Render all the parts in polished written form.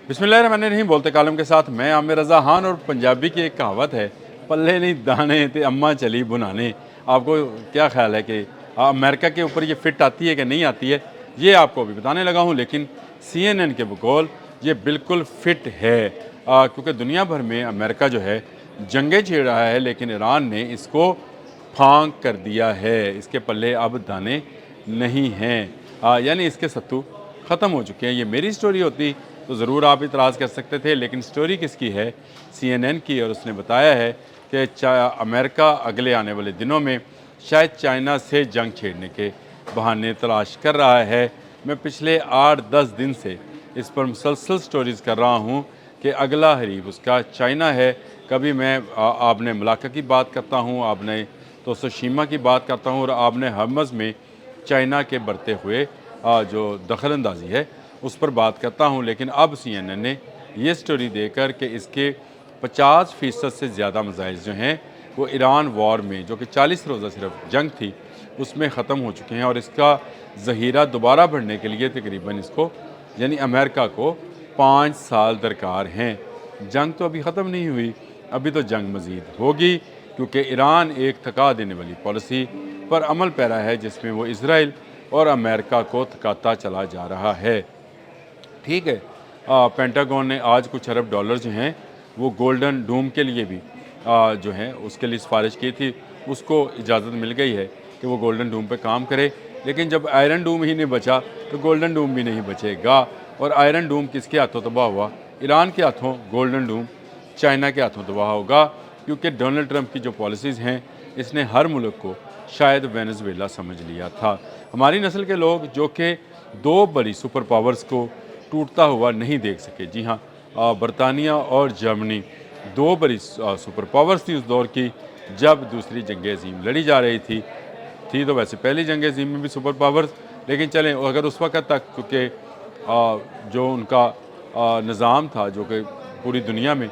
बिस्मिल्लाहिर्रहमानिर्रहीम। बोलते कालम के साथ मैं आमिर रज़ा खान। और पंजाबी की एक कहावत है, पल्ले नहीं दाने ते अम्मा चली बुनाने। आपको क्या ख्याल है कि अमेरिका के ऊपर ये फिट आती है कि नहीं आती है, ये आपको अभी बताने लगा हूँ। लेकिन CNN के बकौल ये बिल्कुल फिट है, क्योंकि दुनिया भर में अमेरिका जो है जंगें छेड़ रहा है, लेकिन ईरान ने इसको फांक कर दिया है। इसके पल्ले अब दाने नहीं हैं, यानी इसके सत्तू ख़त्म हो चुके हैं। ये मेरी स्टोरी होती तो ज़रूर आप इतराज़ कर सकते थे, लेकिन स्टोरी किसकी है? CNN की। और उसने बताया है कि अमेरिका अगले आने वाले दिनों में शायद चाइना से जंग छेड़ने के बहाने तलाश कर रहा है। मैं पिछले 8-10 दिन से इस पर मुसलसल स्टोरीज़ कर रहा हूँ कि अगला हरीफ उसका चाइना है। कभी मैं आपने मलाका की बात करता हूँ, आपने तोशिमा की बात करता हूँ, और आपने हर्मज़ में चाइना के बढ़ते हुए जो दखल अंदाज़ी है उस पर बात करता हूँ। लेकिन अब CNN ने ये स्टोरी देकर कि इसके 50% से ज़्यादा मिसाइल जो हैं वो ईरान वॉर में, जो कि 40 रोज़ा सिर्फ जंग थी, उसमें ख़त्म हो चुके हैं। और इसका ज़ख़ीरा दोबारा बढ़ने के लिए तकरीबन इसको, यानी अमेरिका को 5 साल दरकार हैं। जंग तो अभी ख़त्म नहीं हुई, अभी तो जंग मज़ीद होगी, क्योंकि ईरान एक थका देने वाली पॉलिसी पर अमल पैरा है, जिसमें वो इसराइल और अमेरिका को थकाता चला जा रहा है। ठीक है, पेंटागन ने आज कुछ अरब डॉलर जो हैं वो गोल्डन डूम के लिए भी जो हैं उसके लिए सिफारिश की थी। उसको इजाज़त मिल गई है कि वो गोल्डन डूम पे काम करे। लेकिन जब आयरन डूम ही नहीं बचा तो गोल्डन डूम भी नहीं बचेगा। और आयरन डूम किसके हाथों तबाह हुआ? ईरान के हाथों। गोल्डन डूम चाइना के हाथों तबाह होगा, क्योंकि डोनाल्ड ट्रंप की जो पॉलिसीज़ हैं इसने हर मुल्क को शायद वेनेजुएला समझ लिया था। हमारी नस्ल के लोग जो कि दो बड़ी सुपर पावर्स को टूटता हुआ नहीं देख सके। जी हाँ, बरतानिया और जर्मनी दो बड़ी सुपर पावर्स थी उस दौर की, जब दूसरी जंग अज़ीम लड़ी जा रही थी तो वैसे पहली जंग अज़ीम में भी सुपर पावर्स, लेकिन चलें अगर उस वक़्त तक, क्योंकि जो उनका निज़ाम था, जो कि पूरी दुनिया में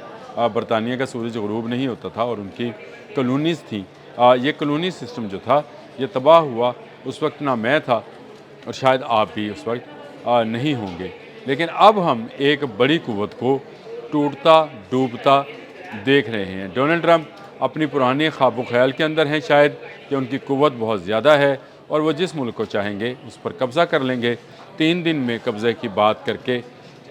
बरतानिया का सूरज ग़ुरूब नहीं होता था और उनकी कॉलोनीज़ थी, ये कॉलोनी सिस्टम जो था ये तबाह हुआ। उस वक्त ना मैं था और शायद आप भी उस वक्त नहीं होंगे। लेकिन अब हम एक बड़ी कुव्वत को टूटता डूबता देख रहे हैं। डोनाल्ड ट्रंप अपनी पुरानी ख्वाब ख्याल के अंदर हैं शायद, कि उनकी कुव्वत बहुत ज़्यादा है और वो जिस मुल्क को चाहेंगे उस पर कब्ज़ा कर लेंगे। 3 दिन में कब्ज़े की बात करके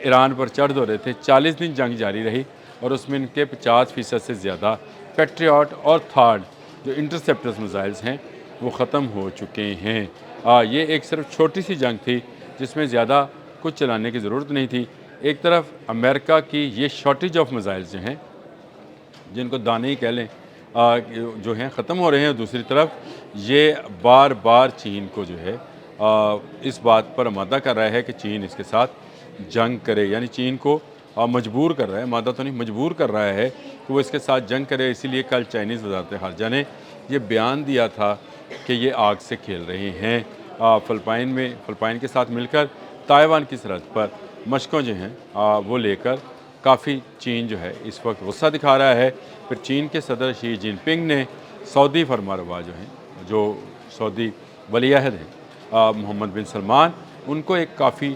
ईरान पर चढ़ दो रहे थे। 40 दिन जंग जारी रही और उसमें इनके 50% से ज़्यादा पैट्रियट और थार्ड जो इंटरसेप्टर्स मिसाइल्स हैं वो ख़त्म हो चुके हैं। ये एक सिर्फ छोटी सी जंग थी जिसमें ज़्यादा कुछ चलाने की ज़रूरत नहीं थी। एक तरफ अमेरिका की ये शॉर्टेज ऑफ मिसाइल्स जो हैं, जिनको दाने ही कह लें, जो हैं ख़त्म हो रहे हैं। दूसरी तरफ ये बार बार चीन को जो है इस बात पर आमादा कर रहा है कि चीन इसके साथ जंग करे, यानी चीन को मजबूर कर रहा है, आमादा तो नहीं मजबूर कर रहा है कि वो इसके साथ जंग करे। इसीलिए कल चाइनीज़ वज़ारत ख़ारजा ने ये बयान दिया था कि ये आग से खेल रहे हैं। फ़िलिपाइन के साथ मिलकर ताइवान की सरहद पर मशकों जो हैं वो लेकर काफ़ी चीन जो है इस वक्त गुस्सा दिखा रहा है। फिर चीन के सदर शी जिनपिंग ने सऊदी फरमारवा जो हैं, जो सऊदी वलीअहद हैं मोहम्मद बिन सलमान, उनको एक काफ़ी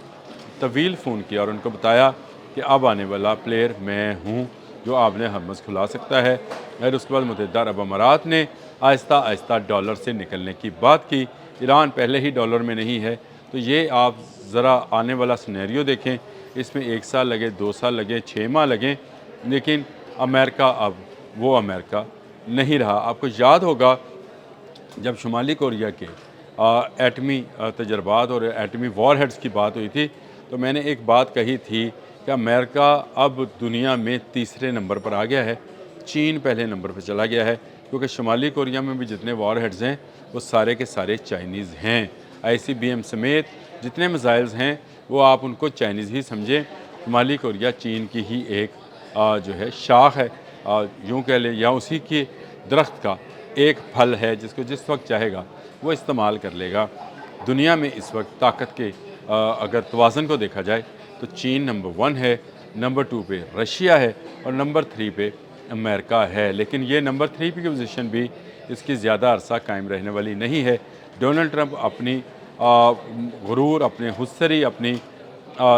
तवील फ़ोन किया और उनको बताया कि अब आने वाला प्लेयर मैं हूँ जो आपने हरमज़ खुला सकता है। और उसके बाद मुत्तहिदा अरब अमारात ने आहिस्ता आहिस्ता डॉलर से निकलने की बात की। ईरान पहले ही डॉलर में नहीं है, तो ये आप ज़रा आने वाला सिनेरियो देखें। इसमें 1 साल लगे, 2 साल लगे, 6 माह लगें, लेकिन अमेरिका अब वो अमेरिका नहीं रहा। आपको याद होगा जब शुमाली कोरिया के एटमी तजर्बात और एटमी वॉर हेड्स की बात हुई थी, तो मैंने एक बात कही थी कि अमेरिका अब दुनिया में तीसरे नंबर पर आ गया है, चीन पहले नंबर पर चला गया है, क्योंकि शुमाली कोरिया में भी जितने वॉर हेड्स हैं वो सारे के सारे चाइनीज़ हैं। ICBM समेत जितने मिसाइल्स हैं वो आप उनको चाइनीज़ ही समझें। शुमाली कोरिया चीन की ही एक जो है शाख है, यूँ कह लें, या उसी के दरख्त का एक फल है जिसको जिस वक्त चाहेगा वो इस्तेमाल कर लेगा। दुनिया में इस वक्त ताकत के अगर तवाज़न को देखा जाए तो चीन नंबर 1 है, नंबर 2 पे रशिया है और नंबर 3 पे अमेरिका है। लेकिन ये नंबर 3 की पोजीशन भी इसकी ज़्यादा अरसा कायम रहने वाली नहीं है। डोनाल्ड ट्रंप अपनी गुरूर, अपने हुस्सरी, अपनी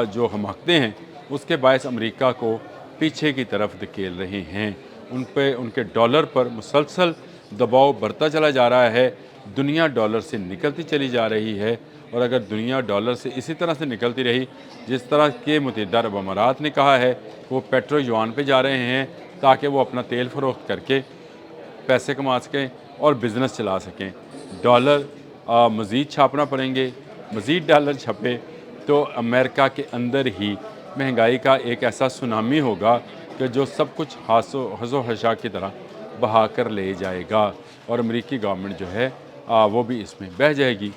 जो हमाकतें हैं اس کے باعث امریکہ کو پیچھے کی طرف دھکیل رہے ہیں۔ ان پہ ان کے ڈالر پر مسلسل دباؤ بڑھتا چلا جا رہا ہے، دنیا ڈالر سے نکلتی چلی جا رہی ہے، اور اگر دنیا ڈالر سے اسی طرح سے نکلتی رہی جس طرح کہ متحدہ عرب امارات نے کہا ہے، وہ پیٹرو یوان پہ جا رہے ہیں تاکہ وہ اپنا تیل فروخت کر کے پیسے کما سکیں اور بزنس چلا سکیں۔ ڈالر مزید چھاپنا پڑیں گے، مزید ڈالر چھپے تو امریکہ کے اندر ہی مہنگائی کا ایک ایسا سونامی ہوگا کہ جو سب کچھ حز و حشا کی طرح بہا کر لے جائے گا، اور امریکی گورنمنٹ جو ہے وہ بھی اس میں بہہ جائے گی۔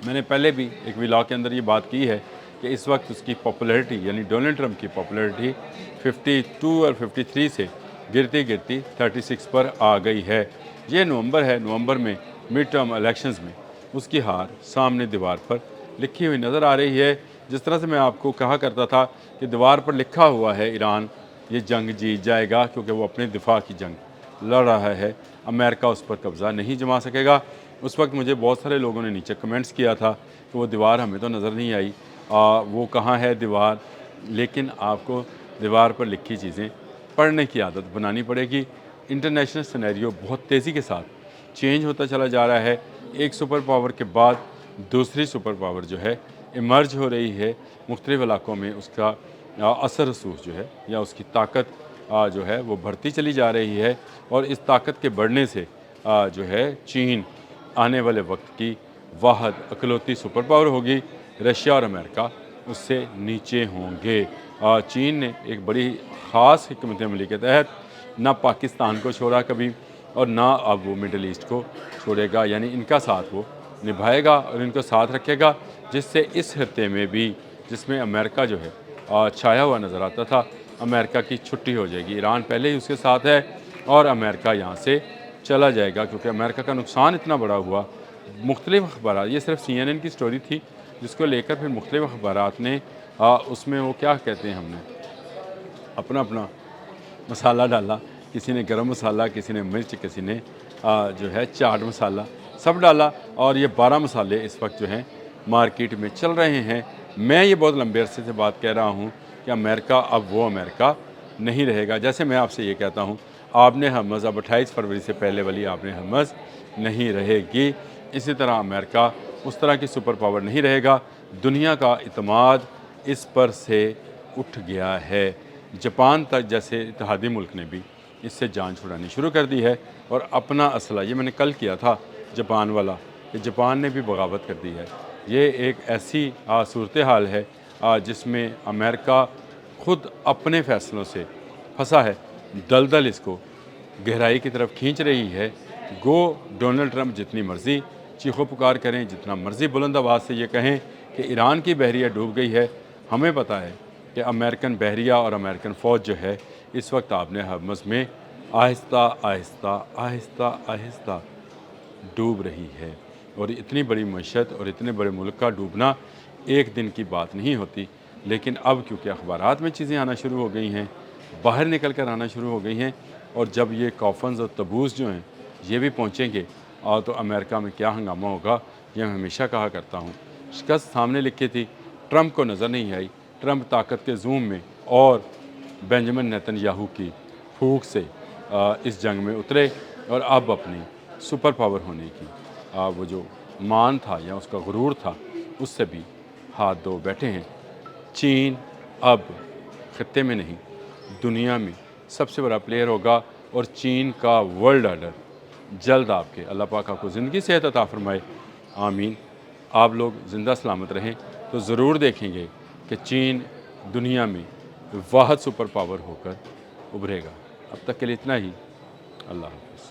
میں نے پہلے بھی ایک ولاگ کے اندر یہ بات کی ہے کہ اس وقت اس کی پاپولیرٹی یعنی ڈونلڈ ٹرمپ کی پاپولیرٹی 52 اور 53 سے گرتی گرتی 36 پر آ گئی ہے۔ یہ نومبر ہے، نومبر میں مڈ ٹرم الیکشنز میں اس کی ہار سامنے دیوار پر لکھی ہوئی نظر آ رہی ہے۔ جس طرح سے میں آپ کو کہا کرتا تھا کہ دیوار پر لکھا ہوا ہے ایران یہ جنگ جیت جائے گا کیونکہ وہ اپنے دفاع کی جنگ لڑ رہا ہے، امریکہ اس پر قبضہ نہیں جما سکے گا۔ اس وقت مجھے بہت سارے لوگوں نے نیچے کمنٹس کیا تھا کہ وہ دیوار ہمیں تو نظر نہیں آئی، وہ کہاں ہے دیوار، لیکن آپ کو دیوار پر لکھی چیزیں پڑھنے کی عادت بنانی پڑے گی۔ انٹرنیشنل سینیریو بہت تیزی کے ساتھ چینج ہوتا چلا جا رہا ہے، ایک سپر پاور کے بعد دوسری سپر پاور جو ہے ایمرج ہو رہی ہے، مختلف علاقوں میں اس کا اثر رسوخ جو ہے یا اس کی طاقت جو ہے وہ بڑھتی چلی جا رہی ہے، اور اس طاقت کے بڑھنے سے جو ہے چین آنے والے وقت کی واحد اکلوتی سپر پاور ہوگی۔ رشیا اور امریکہ اس سے نیچے ہوں گے۔ چین نے ایک بڑی خاص حکمت عملی کے تحت نہ پاکستان کو چھوڑا کبھی اور نہ اب وہ مڈل ایسٹ کو چھوڑے گا، یعنی ان کا ساتھ وہ نبھائے گا اور ان کو ساتھ رکھے گا، جس سے اس خطے میں بھی جس میں امریکہ جو ہے چھایا ہوا نظر آتا تھا، امریکہ کی چھٹی ہو جائے گی۔ ایران پہلے ہی اس کے ساتھ ہے اور امریکہ یہاں سے چلا جائے گا کیونکہ امریکہ کا نقصان اتنا بڑا ہوا۔ مختلف اخبارات، یہ صرف CNN کی سٹوری تھی جس کو لے کر پھر مختلف اخبارات نے اس میں وہ کیا کہتے ہیں، ہم نے اپنا اپنا مسالہ ڈالا، کسی نے گرم مسالہ، کسی نے مرچ، کسی نے جو ہے چاٹ مسالہ سب ڈالا، اور یہ 12 مسالے اس وقت جو ہیں مارکیٹ میں چل رہے ہیں۔ میں یہ بہت لمبے عرصے سے بات کہہ رہا ہوں کہ امریکہ اب وہ امریکہ نہیں رہے گا۔ جیسے میں آپ سے یہ کہتا ہوں آپ نے ہرمز اب 28 فروری سے پہلے والی آپ نے ہرمز نہیں رہے گی، اسی طرح امریکہ اس طرح کی سپر پاور نہیں رہے گا۔ دنیا کا اعتماد اس پر سے اٹھ گیا ہے، جاپان تک جیسے اتحادی ملک نے بھی اس سے جان چھڑانی شروع کر دی ہے، اور اپنا اسلحہ، یہ میں نے کل کیا تھا جاپان والا، کہ جاپان نے بھی بغاوت کر دی ہے۔ یہ ایک ایسی صورتحال ہے جس میں امریکہ خود اپنے فیصلوں سے پھنسا ہے، دلدل اس کو گہرائی کی طرف کھینچ رہی ہے۔ گو ڈونلڈ ٹرمپ جتنی مرضی چیخو پکار کریں، جتنا مرضی بلند آواز سے یہ کہیں کہ ایران کی بحریہ ڈوب گئی ہے، ہمیں پتہ ہے کہ امریکن بحریہ اور امریکن فوج جو ہے اس وقت آپ نے ہرمز میں آہستہ آہستہ آہستہ آہستہ ڈوب رہی ہے، اور اتنی بڑی معیشت اور اتنے بڑے ملک کا ڈوبنا ایک دن کی بات نہیں ہوتی، لیکن اب کیونکہ اخبارات میں چیزیں آنا شروع ہو گئی ہیں، باہر نکل کر آنا شروع ہو گئی ہیں، اور جب یہ کافنز اور تبوز جو ہیں یہ بھی پہنچیں گے تو امریکہ میں کیا ہنگامہ ہوگا، یہ میں ہمیشہ کہا کرتا ہوں۔ شکست سامنے لکھی تھی، ٹرمپ کو نظر نہیں آئی، ٹرمپ طاقت کے زوم میں اور بنجامن نیتن یاہو کی پھوک سے اس جنگ میں اترے، اور اب اپنی سپر پاور ہونے کی وہ جو مان تھا یا اس کا غرور تھا اس سے بھی ہاتھ دھو بیٹھے ہیں۔ چین اب خطے میں نہیں دنیا میں سب سے بڑا پلیئر ہوگا، اور چین کا ورلڈ آرڈر جلد آپ کے اللہ پاک آپ کو زندگی صحت عطا فرمائے، آمین۔ آپ لوگ زندہ سلامت رہیں تو ضرور دیکھیں گے کہ چین دنیا میں واحد سپر پاور ہو کر ابھرے گا۔ اب تک کے لیے اتنا ہی، اللہ حافظ۔